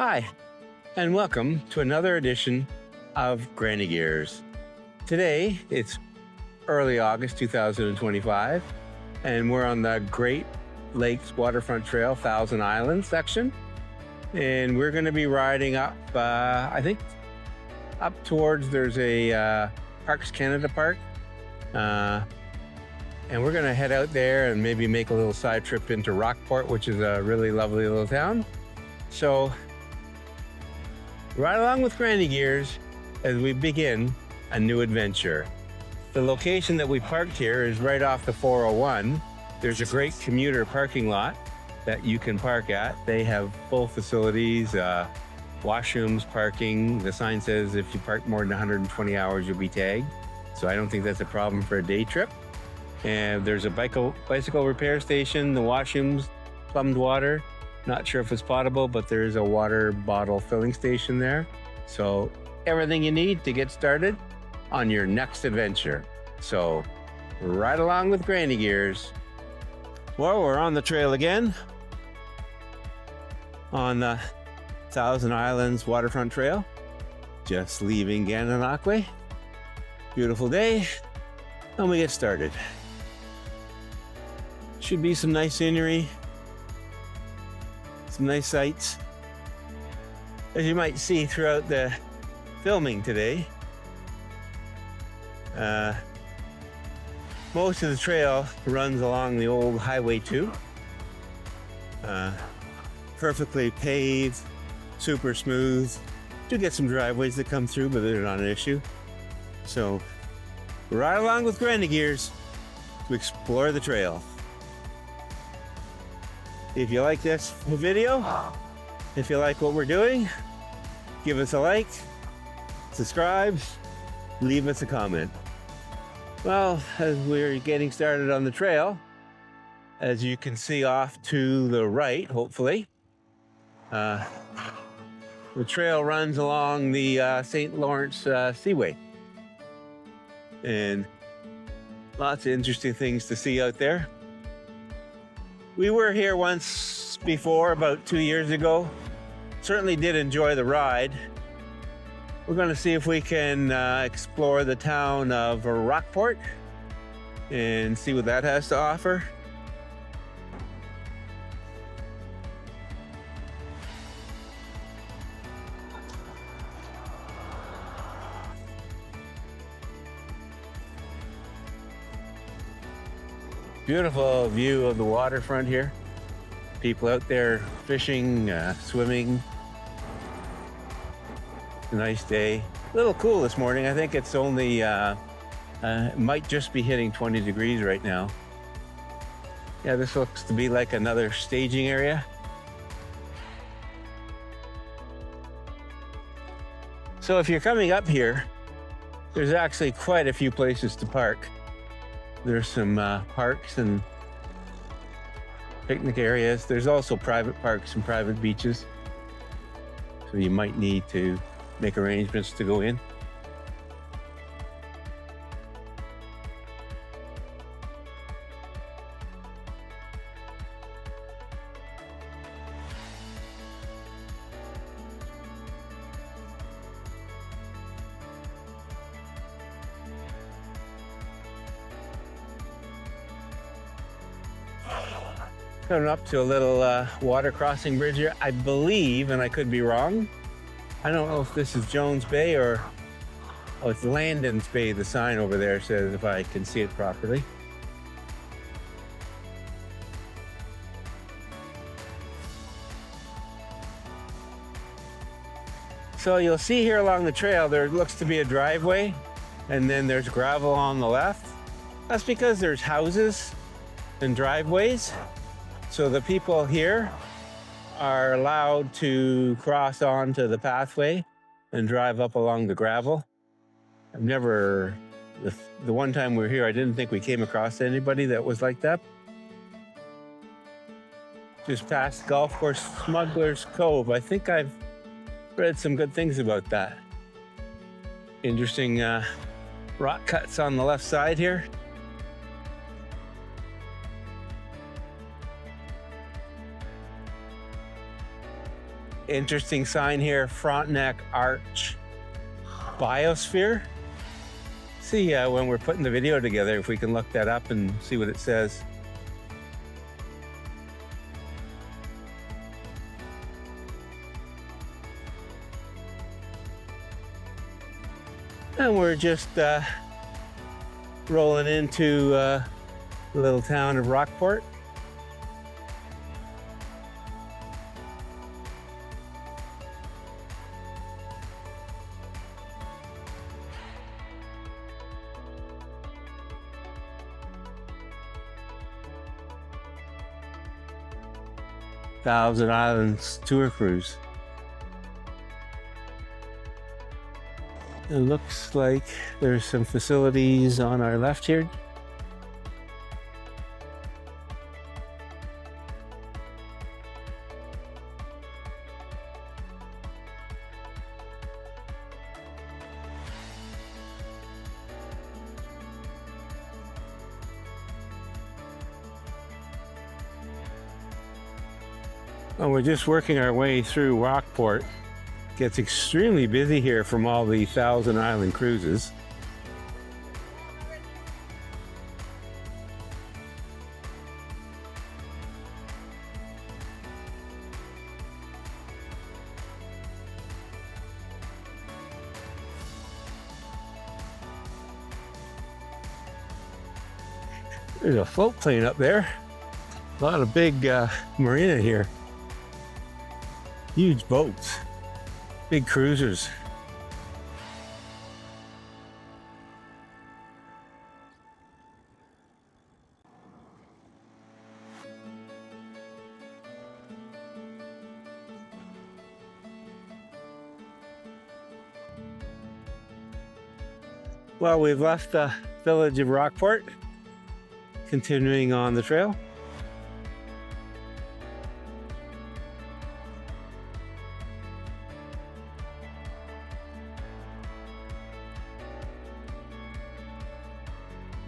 Hi, and welcome to another edition of Granny Gears. Today, it's early August 2025, and we're on the Great Lakes Waterfront Trail, Thousand Islands section. And we're going to be riding up, I think, up towards, there's a Parks Canada Park. And we're going to head out there and maybe make a little side trip into Rockport, which is a really lovely little town. So, ride along with Granny Gears as we begin a new adventure. The location that we parked here is right off the 401. There's a great commuter parking lot that you can park at. They have full facilities, washrooms, parking. The sign says if you park more than 120 hours, you'll be tagged. So I don't think that's a problem for a day trip. And there's a bicycle repair station, the washrooms, plumbed water. Not sure if it's potable, but there is a water bottle filling station there. So everything you need to get started on your next adventure. So ride along with Granny Gears. Well, we're on the trail again on the Thousand Islands Waterfront Trail, just leaving Gananoque. Beautiful day, and we get started. Should be some nice scenery, some nice sights. As you might see throughout the filming today, most of the trail runs along the old Highway 2. Perfectly paved, super smooth. Do get some driveways that come through, but they're not an issue. So, ride along with Granny Gears to explore the trail. If you like this video, if you like what we're doing, give us a like, subscribe, leave us a comment. Well, as we're getting started on the trail, as you can see off to the right, hopefully, the trail runs along the St. Lawrence Seaway. And lots of interesting things to see out there. We were here once before, about 2 years ago. Certainly did enjoy the ride. We're going to see if we can explore the town of Rockport and see what that has to offer. Beautiful view of the waterfront here. People out there fishing, swimming. Nice day. A little cool this morning. I think it's only, it might just be hitting 20 degrees right now. Yeah, this looks to be like another staging area. So if you're coming up here, there's actually quite a few places to park. There's some parks and picnic areas. There's also private parks and private beaches. So you might need to make arrangements to go in. Coming up to a little water crossing bridge here, I believe, and I could be wrong. I don't know if this is Jones Bay or, oh, it's Landon's Bay. The sign over there says, if I can see it properly. So you'll see here along the trail, there looks to be a driveway, and then there's gravel on the left. That's because there's houses and driveways. So the people here are allowed to cross onto the pathway and drive up along the gravel. I've never, the one time we were here, I didn't think we came across anybody that was like that. Just past golf course Smuggler's Cove. I think I've read some good things about that. Interesting rock cuts on the left side here. Interesting sign here, Frontenac Arch Biosphere. See when we're putting the video together, if we can look that up and see what it says. And we're just rolling into the little town of Rockport. Thousand Islands tour cruise. It looks like there's some facilities on our left here. And we're just working our way through Rockport. Gets extremely busy here from all the Thousand Island cruises. There's a float plane up there. A lot of big marina here. Huge boats, big cruisers. Well, we've left the village of Rockport, continuing on the trail.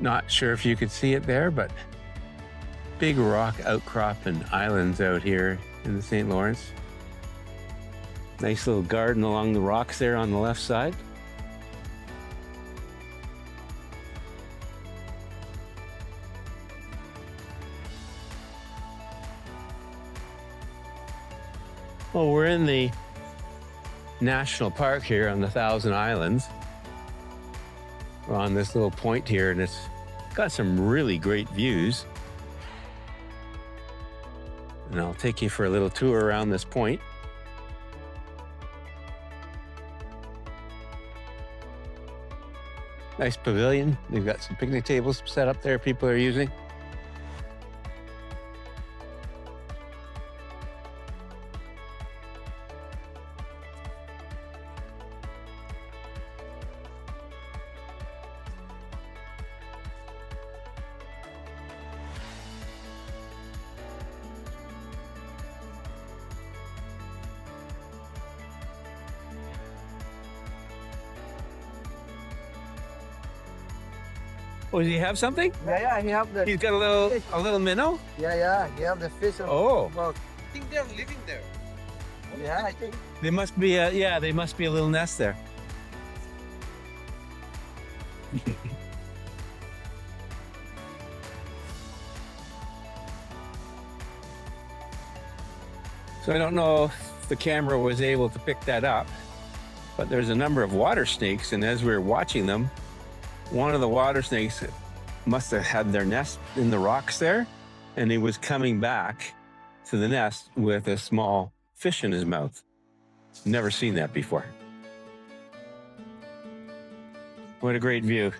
Not sure if you could see it there, but big rock outcrop and islands out here in the St. Lawrence. Nice little garden along the rocks there on the left side. Well, we're in the national park here on the Thousand Islands. We're on this little point here, and it's got some really great views. And I'll take you for a little tour around this point. Nice pavilion. They've got some picnic tables set up there people are using. Oh, does he have something? Yeah, he have the. He's got a little minnow? Yeah, he have the fish. Oh. About, I think they're living there. yeah, I think. They must be they must be a little nest there. So I don't know if the camera was able to pick that up, but there's a number of water snakes, and as we were watching them, one of the water snakes must have had their nest in the rocks there, and he was coming back to the nest with a small fish in his mouth. Never seen that before. What a great view.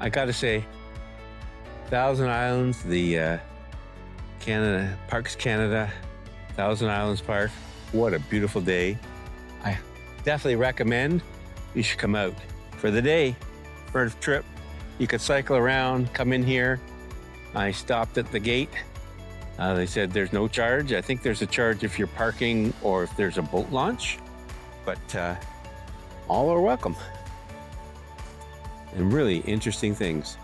I gotta say, Thousand Islands, the Parks Canada, Thousand Islands Park, what a beautiful day. I definitely recommend you should come out for the day, for a trip. You could cycle around, come in here. I stopped at the gate They said there's no charge. I think there's a charge if you're parking or if there's a boat launch, but all are welcome. And really interesting things.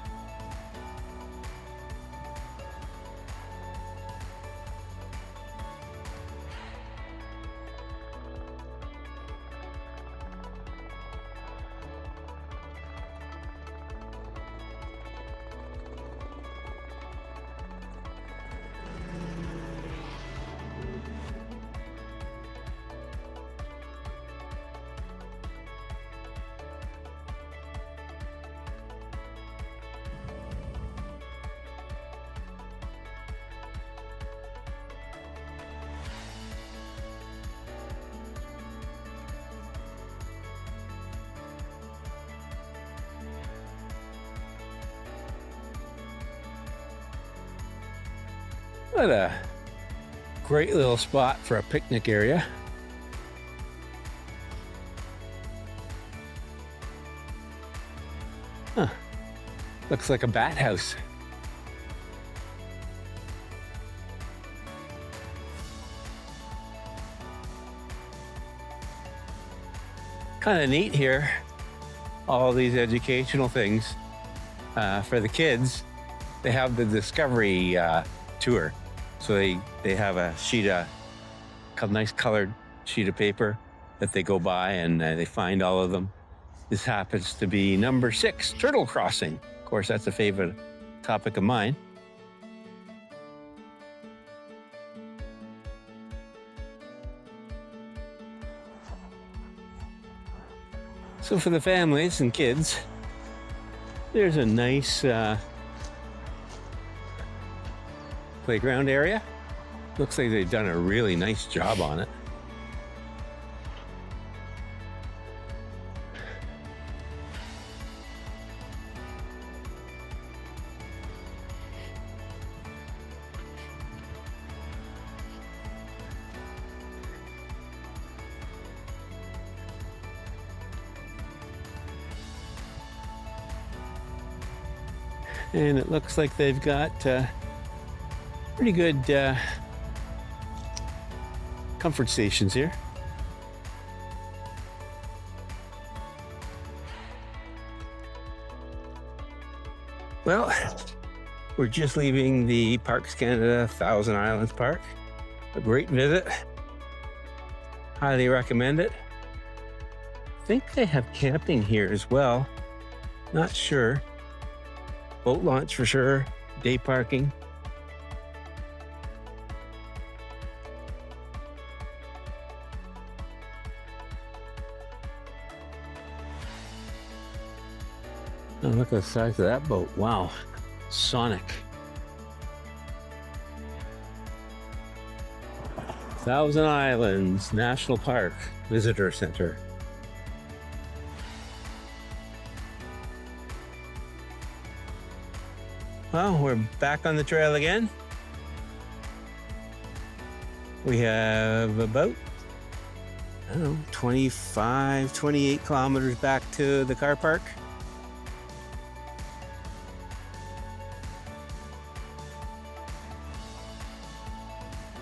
What a great little spot for a picnic area. Huh. Looks like a bat house. Kind of neat here. All these educational things for the kids. They have the Discovery tour. So they have a sheet of nice colored sheet of paper that they go by and they find all of them. This happens to be number 6, turtle crossing. Of course, that's a favorite topic of mine. So for the families and kids, there's a nice playground area. Looks like they've done a really nice job on it. And it looks like they've got pretty good comfort stations here. Well, we're just leaving the Parks Canada Thousand Islands Park. A great visit. Highly recommend it. I think they have camping here as well. Not sure. Boat launch for sure. Day parking. Oh, look at the size of that boat. Wow. Sonic. Thousand Islands National Park Visitor Center. Well, we're back on the trail again. We have about, I don't know, 25, 28 kilometers back to the car park.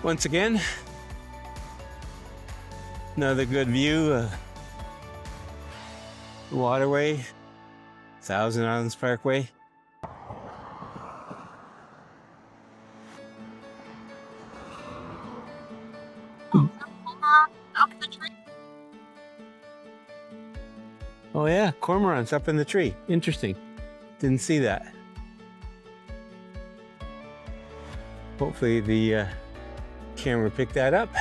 Once again, another good view of the waterway, Thousand Islands Parkway. Oh yeah, cormorants up in the tree. Interesting. Didn't see that. Hopefully the camera picked that up.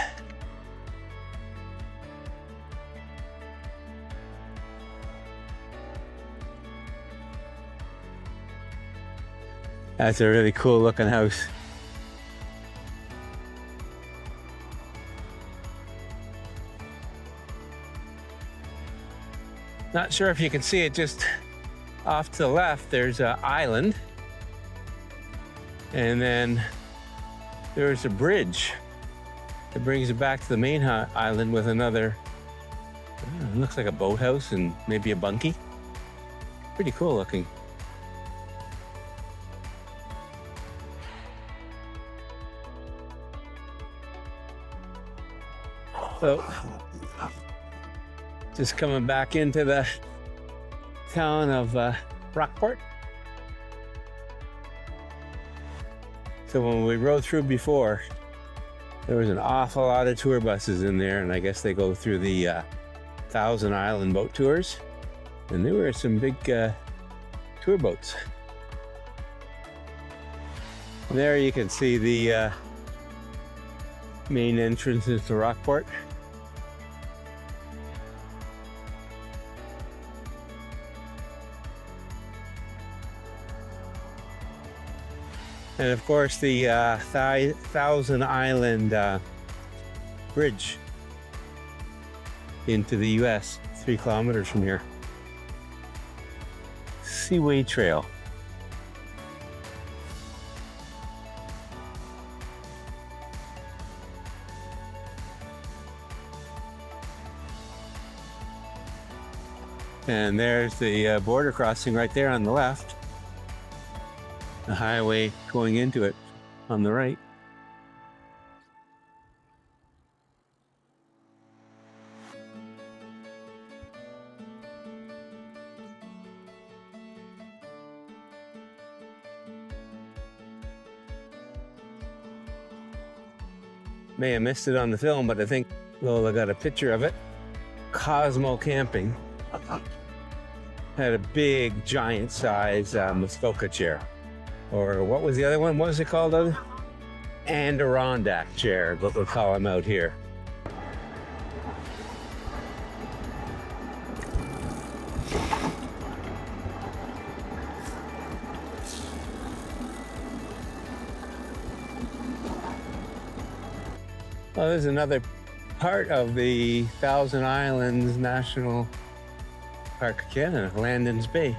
That's a really cool looking house. Not sure if you can see it, just off to the left, there's an island. And then there's a bridge that brings it back to the main island with another, it looks like a boathouse and maybe a bunkie. Pretty cool looking. So, just coming back into the town of Rockport. So when we rode through before, there was an awful lot of tour buses in there, and I guess they go through the Thousand Island boat tours, and there were some big tour boats. There you can see the main entrance into Rockport. And of course the Thousand Island bridge into the US, 3 kilometers from here. Seaway Trail. And there's the border crossing right there on the left. The highway going into it on the right. May have missed it on the film, but I think Lola got a picture of it. Cosmo Camping had a big, giant size Muskoka chair. Or what was the other one? What was it called? Adirondack chair, what we'll call them out here. Oh, there's another part of the Thousand Islands National Park of Canada, Landon's Bay.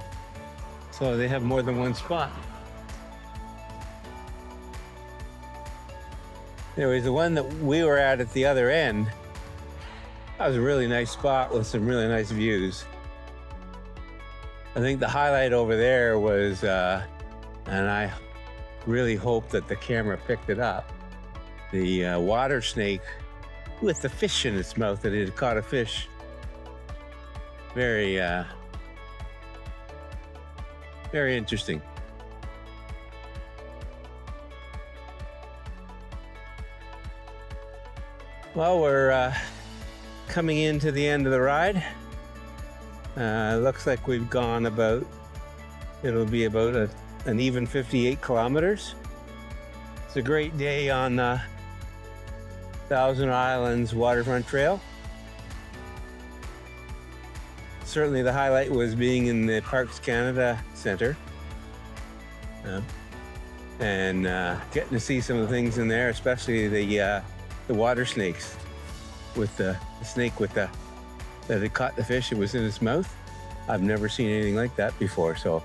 So they have more than one spot. Anyways, the one that we were at the other end, that was a really nice spot with some really nice views. I think the highlight over there was, and I really hope that the camera picked it up, the water snake with the fish in its mouth, that it had caught a fish. Very, very interesting. Well, we're coming into the end of the ride. Looks like we've gone about, it'll be about an even 58 kilometers. It's a great day on Thousand Islands Waterfront Trail. Certainly the highlight was being in the Parks Canada Centre and getting to see some of the things in there, especially the water snakes, with the snake with that had caught the fish, it was in its mouth. I've never seen anything like that before, so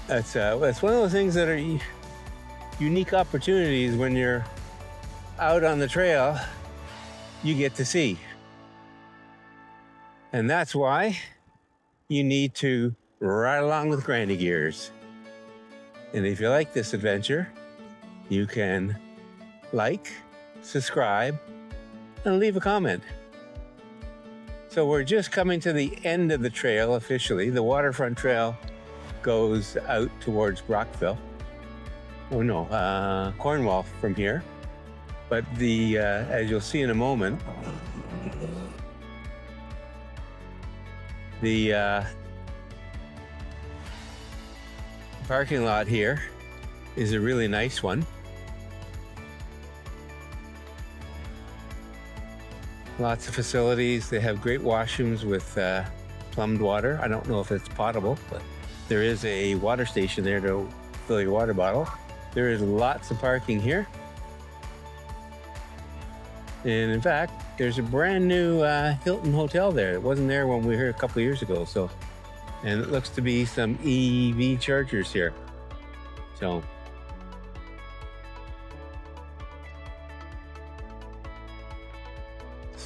that's one of those things that are unique opportunities when you're out on the trail, you get to see. And that's why you need to ride along with Granny Gears. And if you like this adventure, you can like, subscribe, and leave a comment. So we're just coming to the end of the trail officially. The Waterfront Trail goes out towards Brockville. Oh no, Cornwall from here. But the as you'll see in a moment, the parking lot here is a really nice one. Lots of facilities. They have great washrooms with plumbed water. I don't know if it's potable, but there is a water station there to fill your water bottle. There is lots of parking here. And in fact, there's a brand new Hilton hotel there. It wasn't there when we were here a couple of years ago. So, and it looks to be some EV chargers here. So,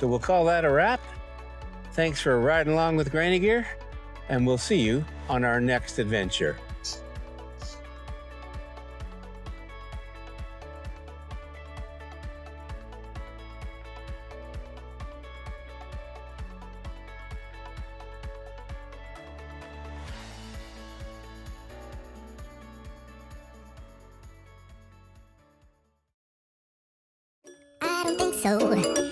we'll call that a wrap. Thanks for riding along with Granny Gear, and we'll see you on our next adventure. don't think so.